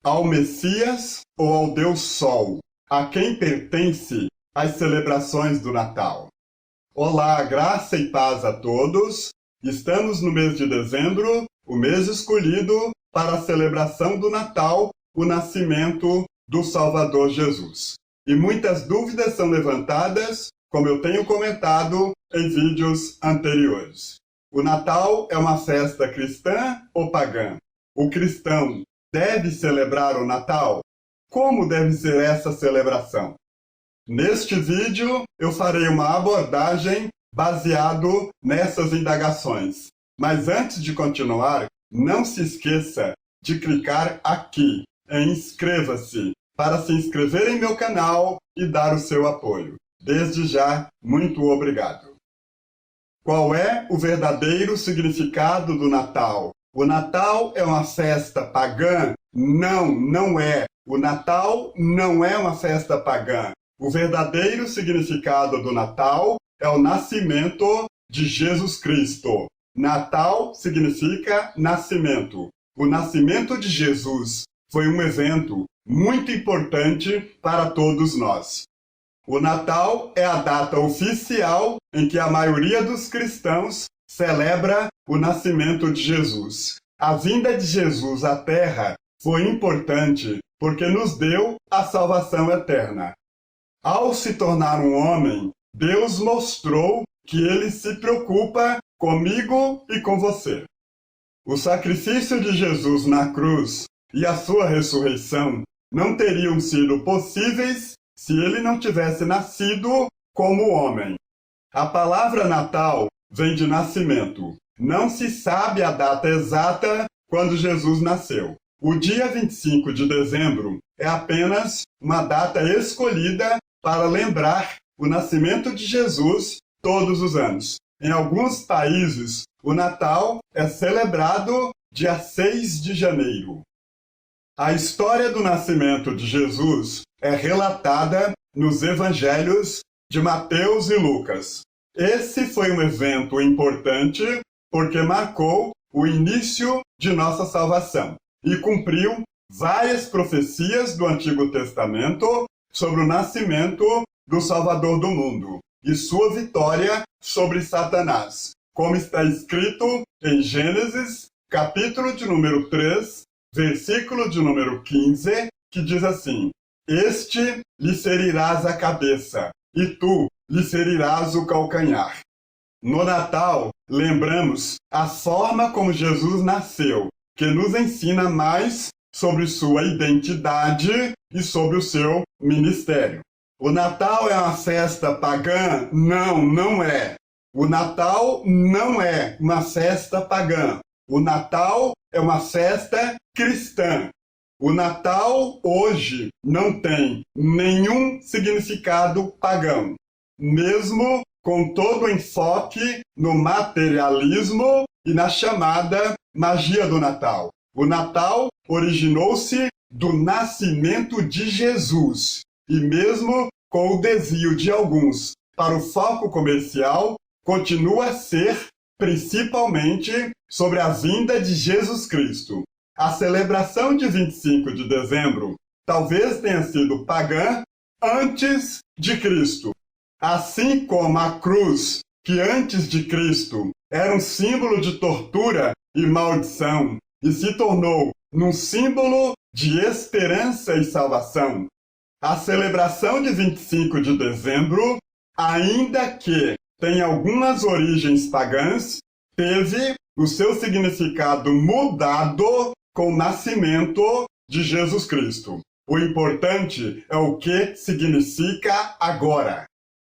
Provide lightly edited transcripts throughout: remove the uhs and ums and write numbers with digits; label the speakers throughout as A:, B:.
A: ao Messias ou ao Deus Sol, a quem pertence as celebrações do Natal? Olá, graça e paz a todos. Estamos no mês de dezembro, o mês escolhido para a celebração do Natal, o nascimento do Salvador Jesus. E muitas dúvidas são levantadas, como eu tenho comentado em vídeos anteriores. O Natal é uma festa cristã ou pagã? O cristão deve celebrar o Natal? Como deve ser essa celebração? Neste vídeo, eu farei uma abordagem baseado nessas indagações. Mas antes de continuar, não se esqueça de clicar aqui em inscreva-se para se inscrever em meu canal e dar o seu apoio. Desde já, muito obrigado. Qual é o verdadeiro significado do Natal? O Natal é uma festa pagã? Não, não é. O Natal não é uma festa pagã. O verdadeiro significado do Natal é o nascimento de Jesus Cristo. Natal significa nascimento. O nascimento de Jesus foi um evento muito importante para todos nós. O Natal é a data oficial em que a maioria dos cristãos celebra o nascimento de Jesus. A vinda de Jesus à Terra foi importante porque nos deu a salvação eterna. Ao se tornar um homem, Deus mostrou que Ele se preocupa comigo e com você. O sacrifício de Jesus na cruz e a sua ressurreição não teriam sido possíveis se Ele não tivesse nascido como homem. A palavra Natal vem de nascimento. Não se sabe a data exata quando Jesus nasceu. O dia 25 de dezembro é apenas uma data escolhida para lembrar o nascimento de Jesus todos os anos. Em alguns países, o Natal é celebrado dia 6 de janeiro. A história do nascimento de Jesus é relatada nos evangelhos de Mateus e Lucas. Esse foi um evento importante porque marcou o início de nossa salvação e cumpriu várias profecias do Antigo Testamento sobre o nascimento do Salvador do mundo e sua vitória sobre Satanás, como está escrito em Gênesis, capítulo de número 3, versículo de número 15, que diz assim: Este lhe ferirás a cabeça, e tu lhe ferirás o calcanhar. No Natal, lembramos a forma como Jesus nasceu, que nos ensina mais sobre sua identidade e sobre o seu ministério. O Natal é uma festa pagã? Não, não é. O Natal não é uma festa pagã. O Natal é uma festa cristã. O Natal hoje não tem nenhum significado pagão, mesmo com todo o enfoque no materialismo e na chamada magia do Natal. O Natal originou-se do nascimento de Jesus, e mesmo com o desvio de alguns para o foco comercial, continua a ser principalmente sobre a vinda de Jesus Cristo. A celebração de 25 de dezembro talvez tenha sido pagã antes de Cristo. Assim como a cruz, que antes de Cristo era um símbolo de tortura e maldição, e se tornou num símbolo de esperança e salvação. A celebração de 25 de dezembro, ainda que tenha algumas origens pagãs, teve o seu significado mudado com o nascimento de Jesus Cristo. O importante é o que significa agora.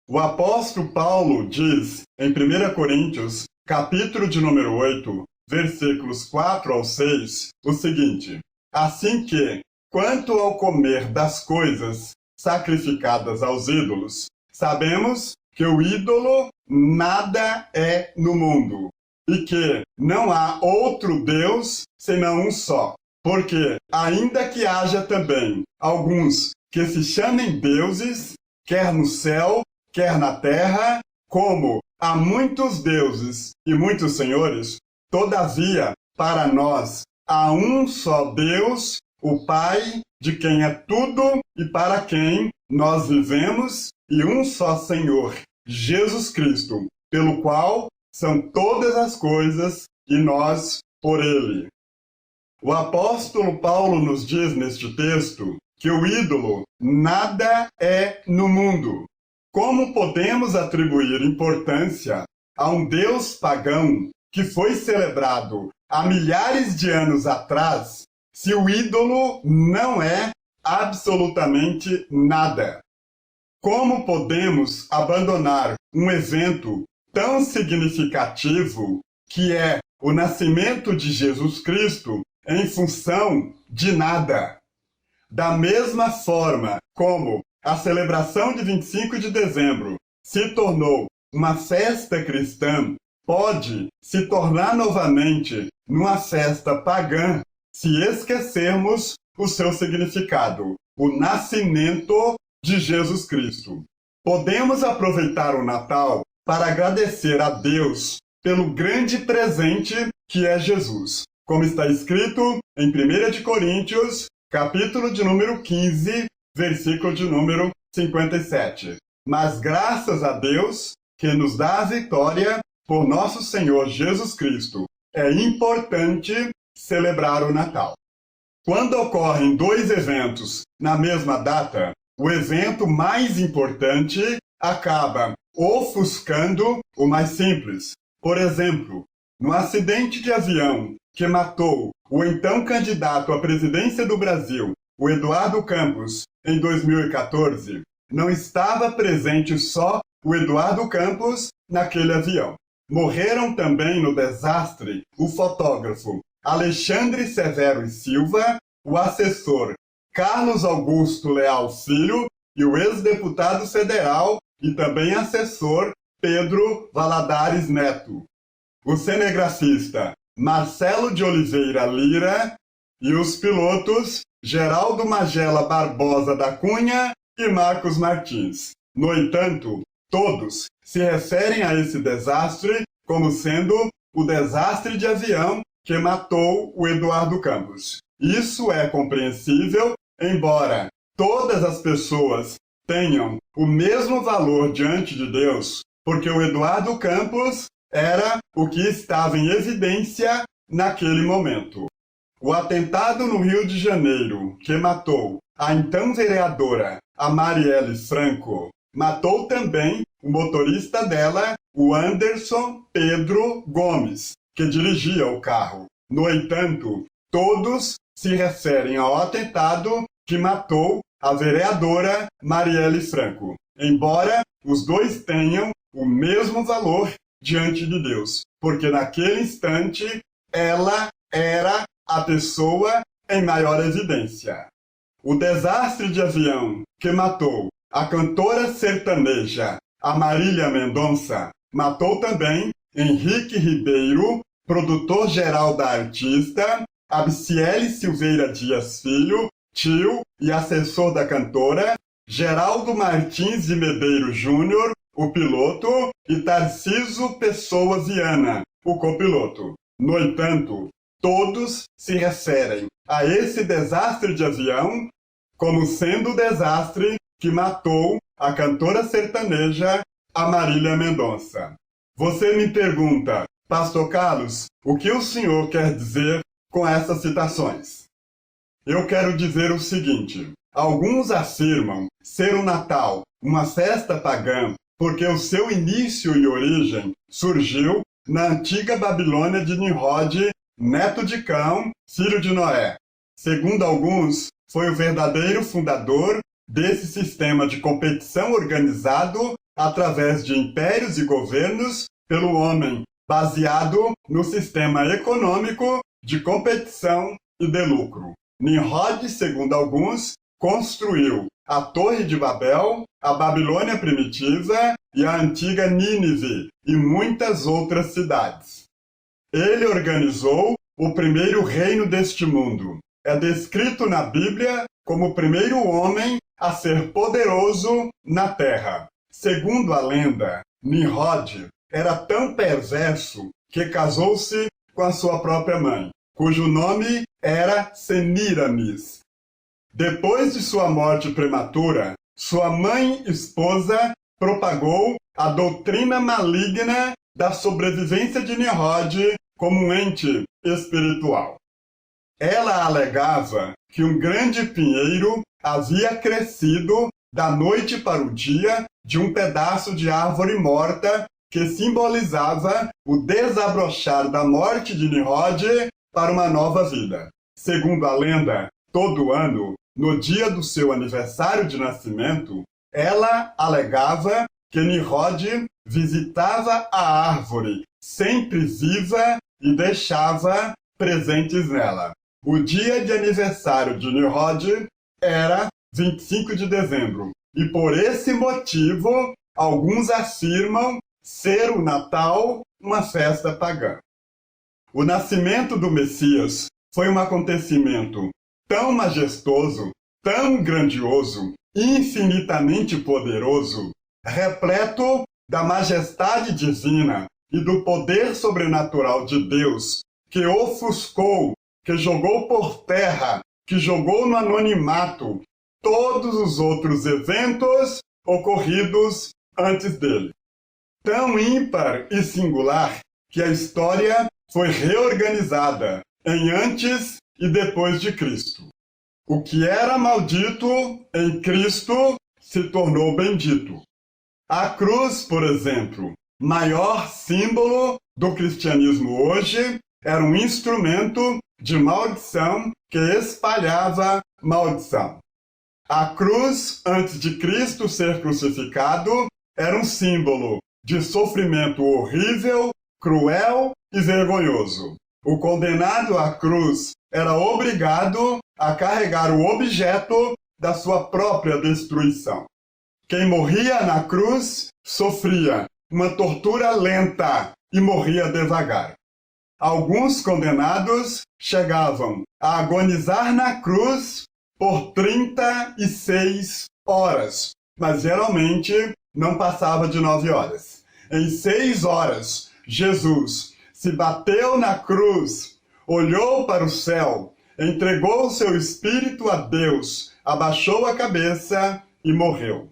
A: O apóstolo Paulo diz em 1 Coríntios, capítulo de número 8, versículos 4 ao 6, o seguinte: Assim que, quanto ao comer das coisas sacrificadas aos ídolos, sabemos que o ídolo nada é no mundo, e que não há outro Deus senão um só. Porque, ainda que haja também alguns que se chamem deuses, quer no céu, quer na terra, como há muitos deuses e muitos senhores, todavia, para nós, há um só Deus, o Pai, de quem é tudo e para quem nós vivemos, e um só Senhor, Jesus Cristo, pelo qual são todas as coisas e nós por ele. O apóstolo Paulo nos diz neste texto que o ídolo nada é no mundo. Como podemos atribuir importância a um Deus pagão que foi celebrado há milhares de anos atrás, se o ídolo não é absolutamente nada? Como podemos abandonar um evento tão significativo que é o nascimento de Jesus Cristo em função de nada? Da mesma forma como a celebração de 25 de dezembro se tornou uma festa cristã, pode se tornar novamente numa festa pagã se esquecermos o seu significado, o nascimento de Jesus Cristo. Podemos aproveitar o Natal para agradecer a Deus pelo grande presente que é Jesus, como está escrito em 1 de Coríntios, capítulo de número 15, versículo de número 57. Mas graças a Deus que nos dá a vitória por nosso Senhor Jesus Cristo, é importante celebrar o Natal. Quando ocorrem dois eventos na mesma data, o evento mais importante acaba ofuscando o mais simples. Por exemplo, no acidente de avião que matou o então candidato à presidência do Brasil, o Eduardo Campos, em 2014, não estava presente só o Eduardo Campos naquele avião. Morreram também no desastre o fotógrafo Alexandre Severo e Silva, o assessor Carlos Augusto Leal Filho e o ex-deputado federal e também assessor Pedro Valadares Neto. O cinegrafista Marcelo de Oliveira Lira e os pilotos Geraldo Magela Barbosa da Cunha e Marcos Martins. No entanto, todos se referem a esse desastre como sendo o desastre de avião que matou o Eduardo Campos. Isso é compreensível, embora todas as pessoas tenham o mesmo valor diante de Deus, porque o Eduardo Campos era o que estava em evidência naquele momento. O atentado no Rio de Janeiro, que matou a então vereadora, a Marielle Franco, matou também o motorista dela, o Anderson Pedro Gomes, que dirigia o carro. No entanto, todos se referem ao atentado que matou a vereadora Marielle Franco, embora os dois tenham o mesmo valor diante de Deus, porque naquele instante ela era a pessoa em maior evidência. O desastre de avião que matou a cantora sertaneja Marília Mendonça matou também Henrique Ribeiro, produtor-geral da artista, Abciele Silveira Dias Filho, tio e assessor da cantora, Geraldo Martins de Medeiros Júnior, o piloto, e Tarciso Pessoa Viana, o copiloto. No entanto, todos se referem a esse desastre de avião como sendo o desastre que matou a cantora sertaneja Marília Mendonça. Você me pergunta, Pastor Carlos, o que o senhor quer dizer com essas citações? Eu quero dizer o seguinte: alguns afirmam ser o Natal uma festa pagã porque o seu início e origem surgiu na antiga Babilônia de Nimrod, neto de Cão, filho de Noé. Segundo alguns, foi o verdadeiro fundador desse sistema de competição organizado através de impérios e governos pelo homem, baseado no sistema econômico de competição e de lucro. Nimrod, segundo alguns, construiu a Torre de Babel, a Babilônia primitiva e a antiga Nínive e muitas outras cidades. Ele organizou o primeiro reino deste mundo. É descrito na Bíblia como o primeiro homem a ser poderoso na terra. Segundo a lenda, Nimrod era tão perverso que casou-se com a sua própria mãe, cujo nome era Semíramis. Depois de sua morte prematura, sua mãe esposa propagou a doutrina maligna da sobrevivência de Nimrod como um ente espiritual. Ela alegava que um grande pinheiro havia crescido da noite para o dia de um pedaço de árvore morta que simbolizava o desabrochar da morte de Nimrod para uma nova vida. Segundo a lenda, todo ano, no dia do seu aniversário de nascimento, ela alegava que Nimrod visitava a árvore sempre viva e deixava presentes nela. O dia de aniversário de Nimrod era 25 de dezembro, e por esse motivo, alguns afirmam ser o Natal uma festa pagã. O nascimento do Messias foi um acontecimento tão majestoso, tão grandioso, infinitamente poderoso, repleto da majestade divina e do poder sobrenatural de Deus, que ofuscou, que jogou por terra, que jogou no anonimato todos os outros eventos ocorridos antes dele. Tão ímpar e singular que a história foi reorganizada em antes e depois de Cristo. O que era maldito em Cristo se tornou bendito. A cruz, por exemplo, maior símbolo do cristianismo hoje, era um instrumento de maldição que espalhava maldição. A cruz, antes de Cristo ser crucificado, era um símbolo de sofrimento horrível, cruel e vergonhoso. O condenado à cruz era obrigado a carregar o objeto da sua própria destruição. Quem morria na cruz sofria uma tortura lenta e morria devagar. Alguns condenados chegavam a agonizar na cruz por 36 horas, mas geralmente não passava de 9 horas. Em 6 horas, Jesus se bateu na cruz, olhou para o céu, entregou seu espírito a Deus, abaixou a cabeça e morreu.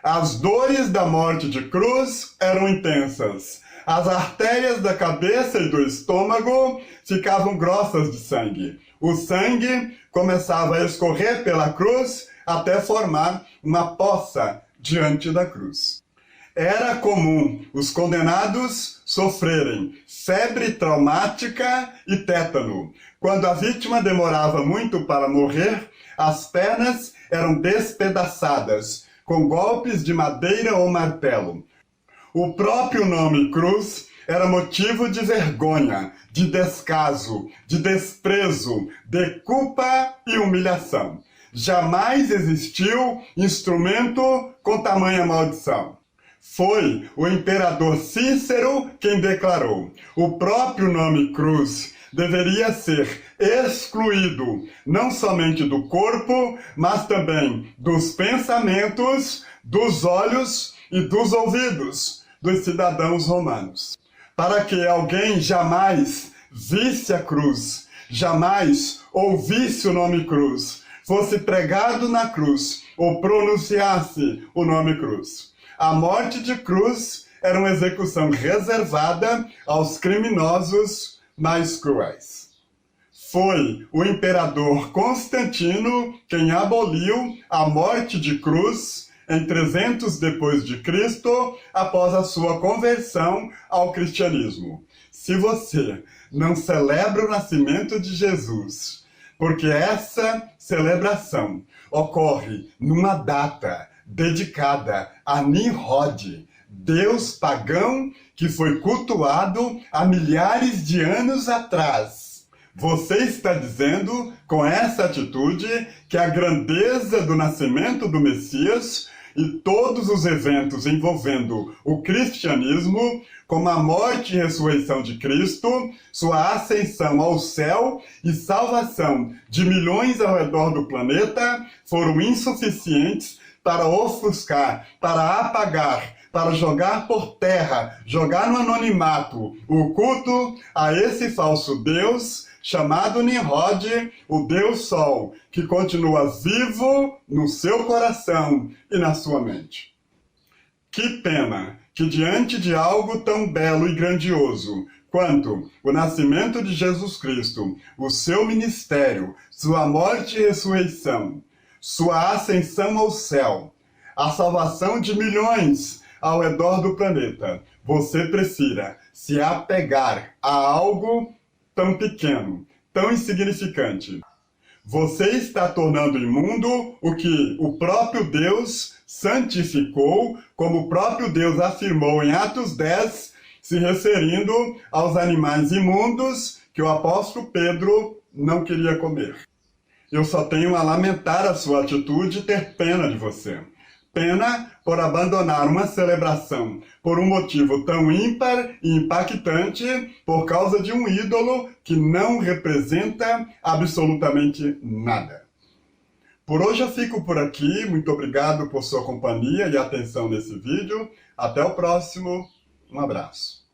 A: As dores da morte de cruz eram intensas. As artérias da cabeça e do estômago ficavam grossas de sangue. O sangue começava a escorrer pela cruz até formar uma poça diante da cruz. Era comum os condenados sofrerem febre traumática e tétano. Quando a vítima demorava muito para morrer, as pernas eram despedaçadas, com golpes de madeira ou martelo. O próprio nome cruz era motivo de vergonha, de descaso, de desprezo, de culpa e humilhação. Jamais existiu instrumento com tamanha maldição. Foi o imperador Cícero quem declarou: o próprio nome cruz deveria ser excluído não somente do corpo, mas também dos pensamentos, dos olhos e dos ouvidos dos cidadãos romanos. Para que alguém jamais visse a cruz, jamais ouvisse o nome cruz, fosse pregado na cruz ou pronunciasse o nome cruz. A morte de cruz era uma execução reservada aos criminosos mais cruéis. Foi o imperador Constantino quem aboliu a morte de cruz em 300 depois de Cristo, após a sua conversão ao cristianismo. Se você não celebra o nascimento de Jesus, porque essa celebração ocorre numa data dedicada a Nimrod, deus pagão que foi cultuado há milhares de anos atrás. Você está dizendo, com essa atitude, que a grandeza do nascimento do Messias e todos os eventos envolvendo o cristianismo, como a morte e ressurreição de Cristo, sua ascensão ao céu e salvação de milhões ao redor do planeta, foram insuficientes para ofuscar, para apagar, para jogar por terra, jogar no anonimato o culto a esse falso Deus, chamado Nimrod, o Deus Sol, que continua vivo no seu coração e na sua mente. Que pena que diante de algo tão belo e grandioso quanto o nascimento de Jesus Cristo, o seu ministério, sua morte e ressurreição, sua ascensão ao céu, a salvação de milhões ao redor do planeta, você prefira se apegar a algo tão pequeno, tão insignificante. Você está tornando imundo o que o próprio Deus santificou, como o próprio Deus afirmou em Atos 10, se referindo aos animais imundos que o apóstolo Pedro não queria comer. Eu só tenho a lamentar a sua atitude e ter pena de você. Pena por abandonar uma celebração por um motivo tão ímpar e impactante por causa de um ídolo que não representa absolutamente nada. Por hoje eu fico por aqui. Muito obrigado por sua companhia e atenção nesse vídeo. Até o próximo. Um abraço.